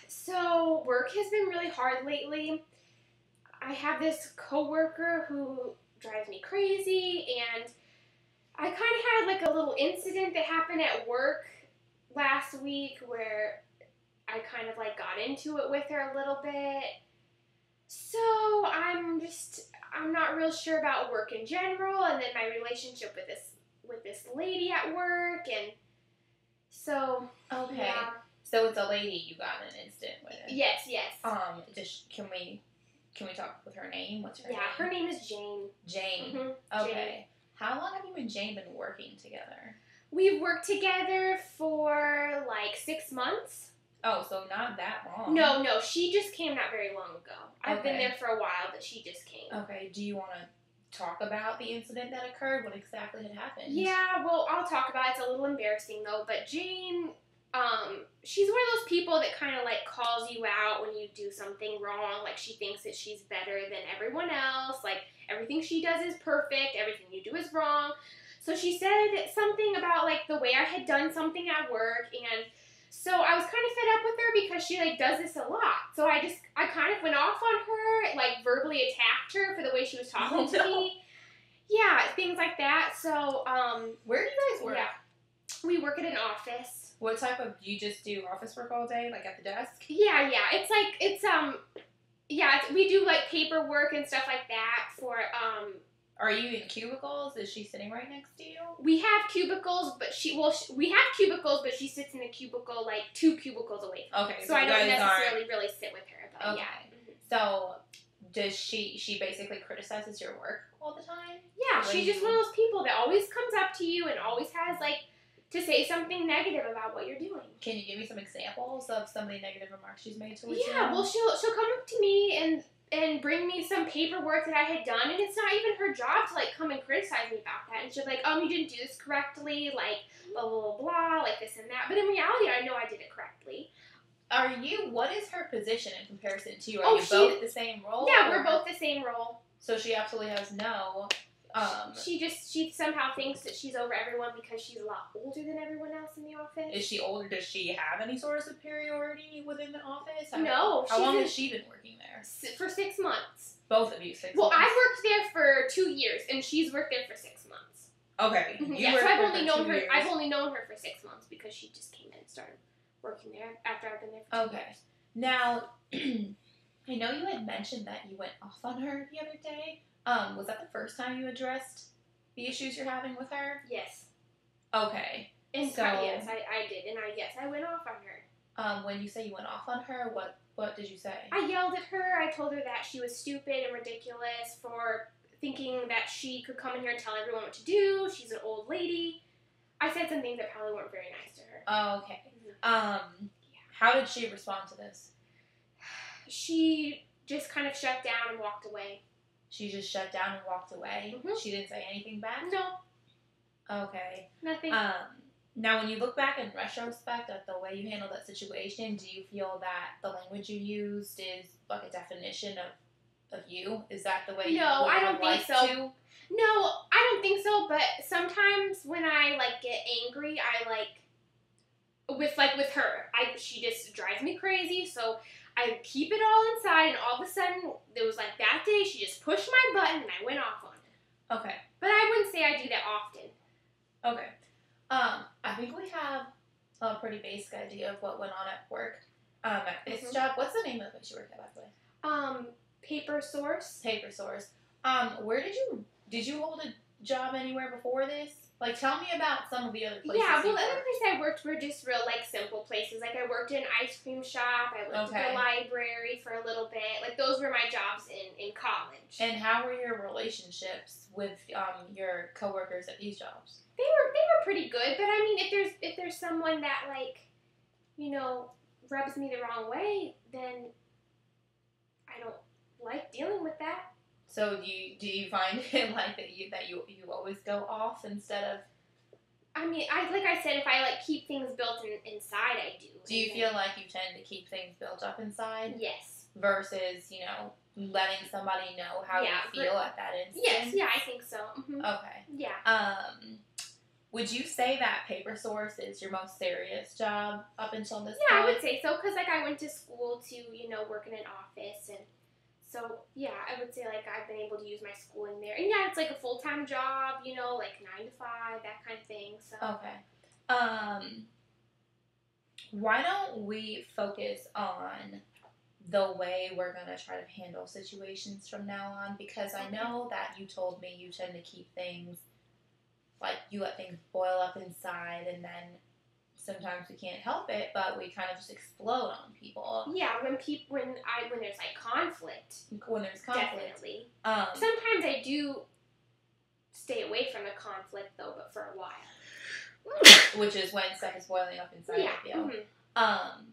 So, work has been really hard lately. I have this coworker who drives me crazy, and I kind of had like a little incident that happened at work last week where I kind of like got into it with her a little bit. So, I'm not real sure about work in general, and then my relationship with this lady at work, and so Okay. yeah. So it's a lady you got in an incident with. Yes. Can we talk with her name? What's her name? Yeah, her name is Jane. Jane. Mm-hmm. Okay. Jane. How long have you and Jane been working together? We've worked together for like 6 months. Oh, so not that long. No, she just came not very long ago. I've been Okay. there for a while, but she just came. Okay, do you want to talk about the incident that occurred? What exactly had happened? Yeah, well, I'll talk about it. It's a little embarrassing, though, but Jane, she's one of those people that kind of, like, calls you out when you do something wrong. Like, she thinks that she's better than everyone else. Like, everything she does is perfect. Everything you do is wrong. So she said something about, like, the way I had done something at work, and so I was kind of fed up with her because she, like, does this a lot. So I kind of went off on her, like, verbally attacked her for the way she was talking to me. Yeah, things like that. So, where do you guys work? Yeah, we work at an office. What type of, do you just do office work all day, like at the desk? Yeah, we do, like, paperwork and stuff like that for, Are you in cubicles? Is she sitting right next to you? We have cubicles, but we have cubicles, but she sits in a cubicle, like, 2 cubicles away from me. Okay. So I don't necessarily really sit with her, but okay. yeah. So, does she basically criticizes your work all the time? Yeah, she's just one of those people that always comes up to you and always has, like, to say something negative about what you're doing. Can you give me some examples of some of the negative remarks she's made towards you? Yeah, well, she'll come up to me and bring me some paperwork that I had done, and it's not even her job to, like, come and criticize me about that. And she'll be like, you didn't do this correctly, like, blah, blah, blah, blah, like this and that. But in reality, I know I did it correctly. What is her position in comparison to you? Are you both the same role? Yeah, we're both the same role. So she absolutely has no... She somehow thinks that she's over everyone because she's a lot older than everyone else in the office. Is she older? Does she have any sort of superiority within the office? No. How long has she been working there? For 6 months. Both of you, 6 months? Well, I worked there for 2 years, and she's worked there for 6 months. Okay. Yeah, so I've only known her for 6 months because she just came in and started working there after I've been there for 2 years. Now, I know you had mentioned that you went off on her the other day. Was that the first time you addressed the issues you're having with her? Yes. Okay. And so, yes, I did, and I went off on her. When you say you went off on her, what did you say? I yelled at her. I told her that she was stupid and ridiculous for thinking that she could come in here and tell everyone what to do. She's an old lady. I said some things that probably weren't very nice to her. Oh, okay. How did she respond to this? She just kind of shut down and walked away. She just shut down and walked away? Mm-hmm. She didn't say anything back? No. Okay. Nothing. Now, when you look back in retrospect at the way you handled that situation, do you feel that the language you used is like a definition of you? Is that the way you would I don't think so. to? No, I don't think so, but sometimes when I, like, get angry, I, like, with her, she just drives me crazy, so I keep it all inside, and all of a sudden, it was like that day, she just pushed my button, and I went off on her. Okay. But I wouldn't say I do that often. Okay. I think we have a pretty basic idea of what went on at work. At this job, what's the name of the place you work at, by the way? Paper Source. Paper Source. Where did you hold a job anywhere before this? Like, tell me about some of the other places. Yeah, well, the other places I worked were just real, like, simple places. Like, I worked in an ice cream shop. I worked at the library for a little bit. Like, those were my jobs in college. And how were your relationships with your coworkers at these jobs? They were pretty good, but I mean, if there's someone that, like, you know, rubs me the wrong way, then I don't like dealing with that. So do you find it like that you always go off instead of? I mean, like I said, if I, like, keep things built inside, I do. Do you feel like you tend to keep things built up inside? Yes. Versus, letting somebody know how you feel at that instant? Yes, yeah, I think so. Mm-hmm. Okay. Yeah. Would you say that paper source is your most serious job up until this Yeah, point? I would say so, because, like, I went to school to, work in an office, and so, yeah, I would say, like, I've been able to use my schooling there. And, yeah, it's, like, a full-time job, like, 9 to 5, that kind of thing, so. Okay. Why don't we focus on the way we're going to try to handle situations from now on? Because I know that you told me you tend to keep things, like, you let things boil up inside, and then sometimes we can't help it, but we kind of just explode on people. Yeah, when there's, like, conflict. When there's conflict. Definitely. Sometimes I do stay away from the conflict, though, but for a while. Which is when stuff is boiling up inside of you. Mm-hmm.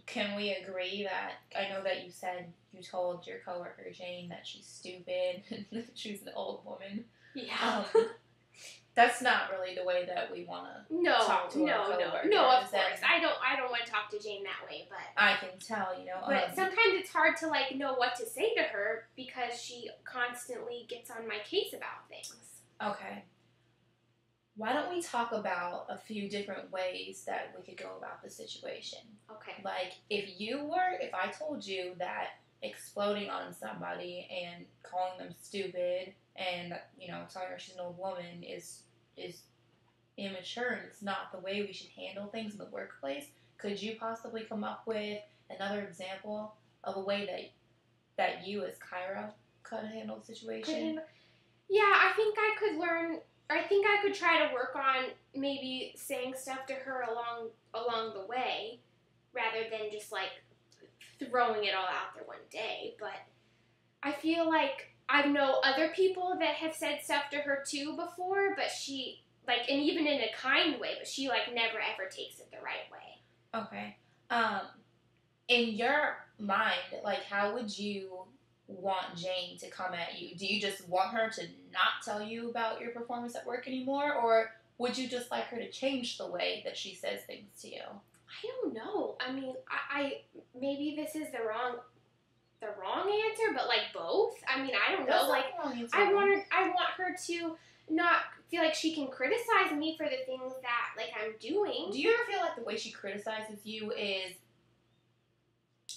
Can we agree that, I know that you said you told your coworker Jane that she's stupid and that she's an old woman. Yeah. That's not really the way that we want to talk to our coworkers. No, of course. I don't want to talk to Jane that way, but I can tell, But sometimes it's hard to, like, know what to say to her because she constantly gets on my case about things. Okay. Why don't we talk about a few different ways that we could go about the situation? Okay. Like, if I told you that exploding on somebody and calling them stupid and, telling her she's an old woman is immature and it's not the way we should handle things in the workplace, could you possibly come up with another example of a way that you as Kyra could handle the situation? Yeah, I think I could try to work on maybe saying stuff to her along the way, rather than just, like, throwing it all out there one day. But I feel like I know other people that have said stuff to her too before, but she, like, and even in a kind way, but she, like, never ever takes it the right way. Okay. In your mind, like, how would you want Jane to come at you? Do you just want her to not tell you about your performance at work anymore, or would you just like her to change the way that she says things to you? I don't know. I mean, I maybe this is the wrong answer, but, like, both. I mean, I don't know. Like, I want her to not feel like she can criticize me for the things that, like, I'm doing. Do you ever feel like the way she criticizes you is,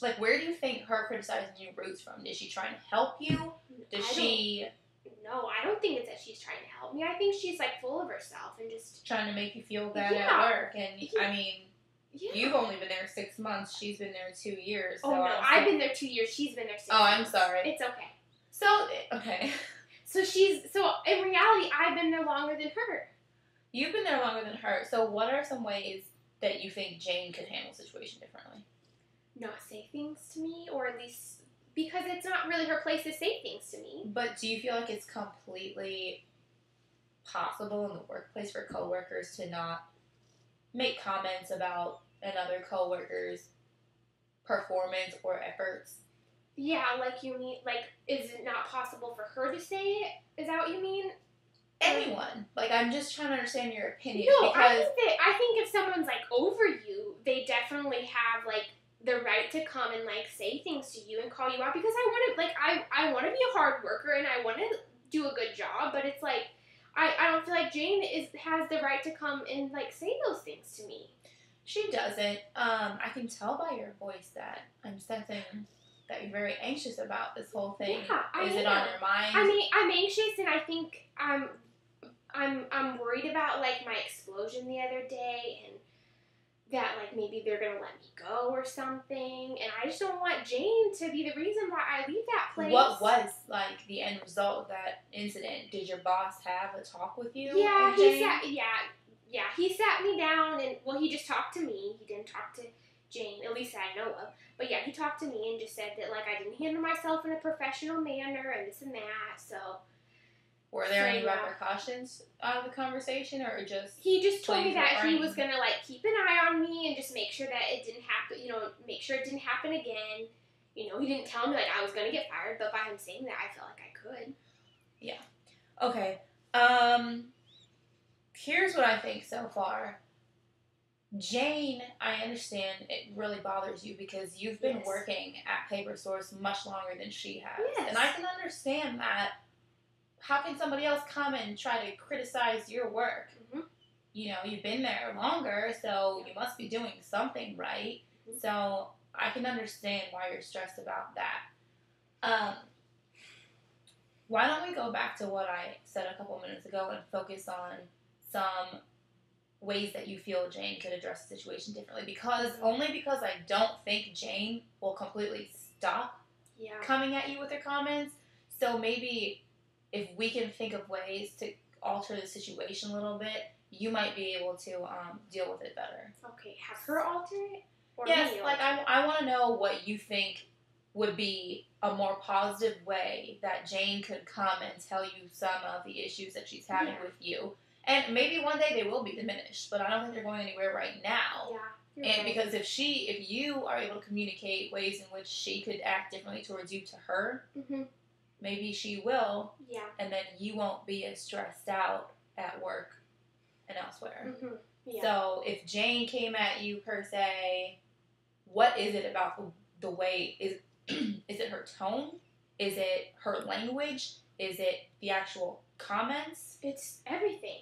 like, where do you think her criticizing you roots from? Is she trying to help you? No, I don't think it's that she's trying to help me. I think she's, like, full of herself and just trying to make you feel bad at work. And I mean, you've only been there 6 months. She's been there 2 years. So I've been there 2 years. She's been there 6 months. Oh, I'm sorry. It's okay. Okay. So in reality, I've been there longer than her. You've been there longer than her. So what are some ways that you think Jane could handle the situation differently? Not say things to me, or at least, because it's not really her place to say things to me. But do you feel like it's completely possible in the workplace for coworkers to not make comments about another coworker's performance or efforts? Yeah, like, you mean, like, is it not possible for her to say it? Is that what you mean? Anyone. Like, I'm just trying to understand your opinion. No, because I think if someone's, like, over you, they definitely have, like, the right to come and, like, say things to you and call you out, because I want to be a hard worker and I want to do a good job, but it's like, I don't feel like Jane has the right to come and, like, say those things to me. She doesn't. I can tell by your voice that I'm sensing that you're very anxious about this whole thing. Yeah, Is it on your mind? I mean, I'm anxious, and I think I'm worried about, like, my explosion the other day, and that, like, maybe they're gonna let me go or something, and I just don't want Jane to be the reason why I leave that place. What was, like, the end result of that incident? Did your boss have a talk with you? Yeah, he sat me down, and, well, he just talked to me. He didn't talk to Jane, at least that I know of. But yeah, he talked to me and just said that, like, I didn't handle myself in a professional manner and this and that, so. Were there any repercussions out of the conversation, or just... He just told me that he was gonna, like, keep an eye on me and just make sure that it didn't happen, make sure it didn't happen again. He didn't tell me, like, I was gonna get fired, but by him saying that, I felt like I could. Yeah. Okay. Here's what I think so far. Jane, I understand it really bothers you because you've been working at Paper Source much longer than she has. Yes. And I can understand that. How can somebody else come and try to criticize your work? Mm-hmm. you've been there longer, so you must be doing something right. Mm-hmm. So I can understand why you're stressed about that. Why don't we go back to what I said a couple minutes ago and focus on some ways that you feel Jane could address the situation differently? Only because I don't think Jane will completely stop coming at you with her comments. So maybe if we can think of ways to alter the situation a little bit, you might be able to deal with it better. Okay, have her alter it? Or yes, like I want to know what you think would be a more positive way that Jane could come and tell you some of the issues that she's having with you. And maybe one day they will be diminished, but I don't think they're going anywhere right now. Yeah. And because if you are able to communicate ways in which she could act differently towards you to her, maybe she will. Yeah. And then you won't be as stressed out at work and elsewhere. Yeah. So if Jane came at you per se, what is it about the way is it her tone? Is it her language? Is it the actual comments? It's everything.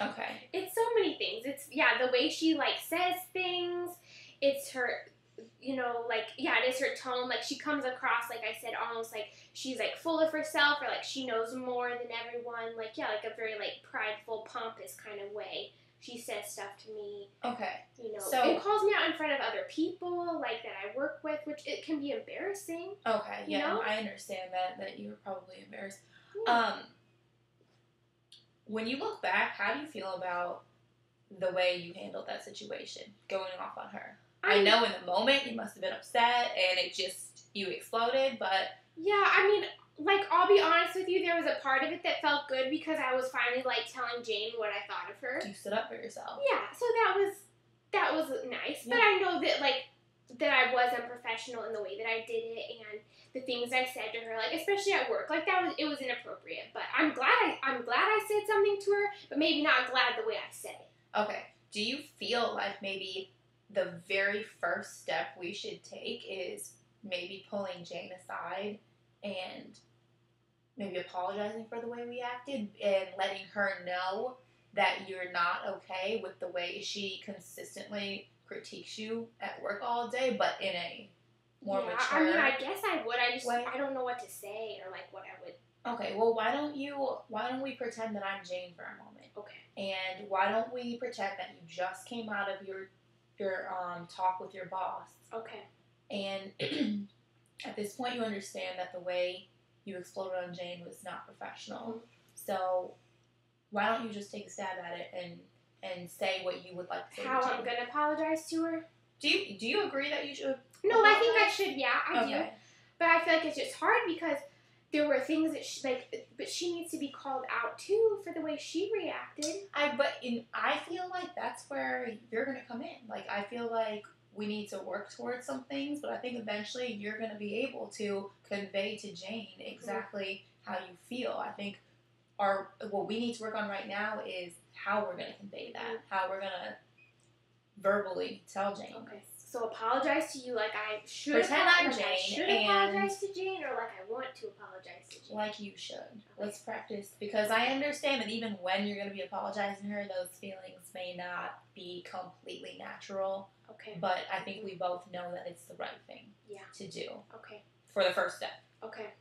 Okay. It's so many things. It's the way she says things. It's her, it is her tone. Like she comes across, like I said, almost like she's full of herself, or she knows more than everyone. A very prideful, pompous kind of way. She says stuff to me. Okay. So it calls me out in front of other people, that I work with, which it can be embarrassing. Okay. Yeah, I understand that you're probably embarrassed. Yeah. When you look back, how do you feel about the way you handled that situation, going off on her? I know in the moment you must have been upset and you exploded, but... Yeah, I'll be honest with you, there was a part of it that felt good because I was finally, telling Jane what I thought of her. You stood up for yourself. Yeah, so that was nice. Yeah. But I know that, that I was unprofessional in the way that I did it, and the things I said to her, especially at work, it was inappropriate. But I'm glad I said something to her, but maybe not glad the way I said it. Okay. Do you feel like maybe the very first step we should take is maybe pulling Jane aside and maybe apologizing for the way we acted and letting her know that you're not okay with the way she consistently critiques you at work all day, but in a more mature I guess I would. I don't know what to say or what I would. Okay, well, why don't we pretend that I'm Jane for a moment? Okay. And why don't we pretend that you just came out of your talk with your boss? Okay. And at this point, you understand that the way you exploded on Jane was not professional. So why don't you just take a stab at it and say what you would like to say How to Jane? I'm going to apologize to her? Do you agree that you should? No, apologize? I think I should. Yeah, I do. But I feel like it's just hard because there were things that but she needs to be called out too for the way she reacted. I feel like that's where you're gonna come in. I feel like we need to work towards some things, but I think eventually you're gonna be able to convey to Jane exactly how you feel. I think what we need to work on right now is how we're gonna convey that, how we're gonna verbally tell Jane. Okay. So apologize to you I should. Pretend I'm Jane. I should apologize to Jane, or I want to apologize to Jane. Like you should. Okay. Let's practice, because I understand that even when you're going to be apologizing to her, those feelings may not be completely natural. Okay. But I think we both know that it's the right thing to do. Okay. For the first step. Okay.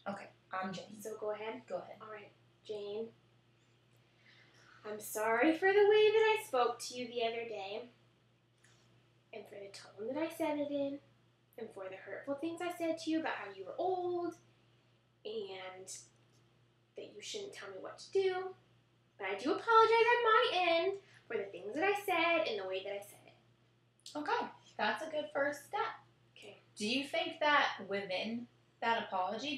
Okay. I'm Jane. So go ahead. Go ahead. All right, Jane. I'm sorry for the way that I spoke to you the other day. And for the tone that I said it in, and for the hurtful things I said to you about how you were old, and that you shouldn't tell me what to do. But I do apologize on my end for the things that I said and the way that I said it. Okay, that's a good first step. Okay. Do you think that within that apology,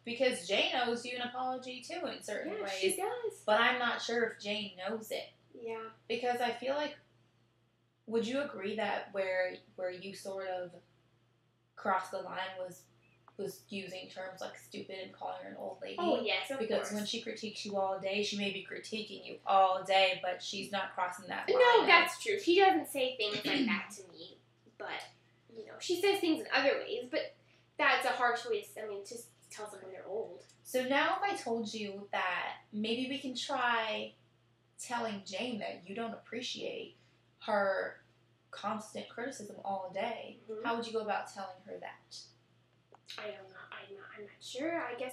because Jane owes you an apology too in certain ways. She does. But I'm not sure if Jane knows it. Yeah. Because I feel like, would you agree that where you sort of crossed the line was using terms like stupid and calling her an old lady? Oh, yes, of course. Because when she critiques you all day, she may be critiquing you all day, but she's not crossing that line. No, that's true. She doesn't say things like that to me, but, she says things in other ways, but that's a harsh way to tell someone they're old. So now if I told you that maybe we can try telling Jane that you don't appreciate her constant criticism all day, Mm-hmm. how would you go about telling her that? I don't know. I'm not sure. I guess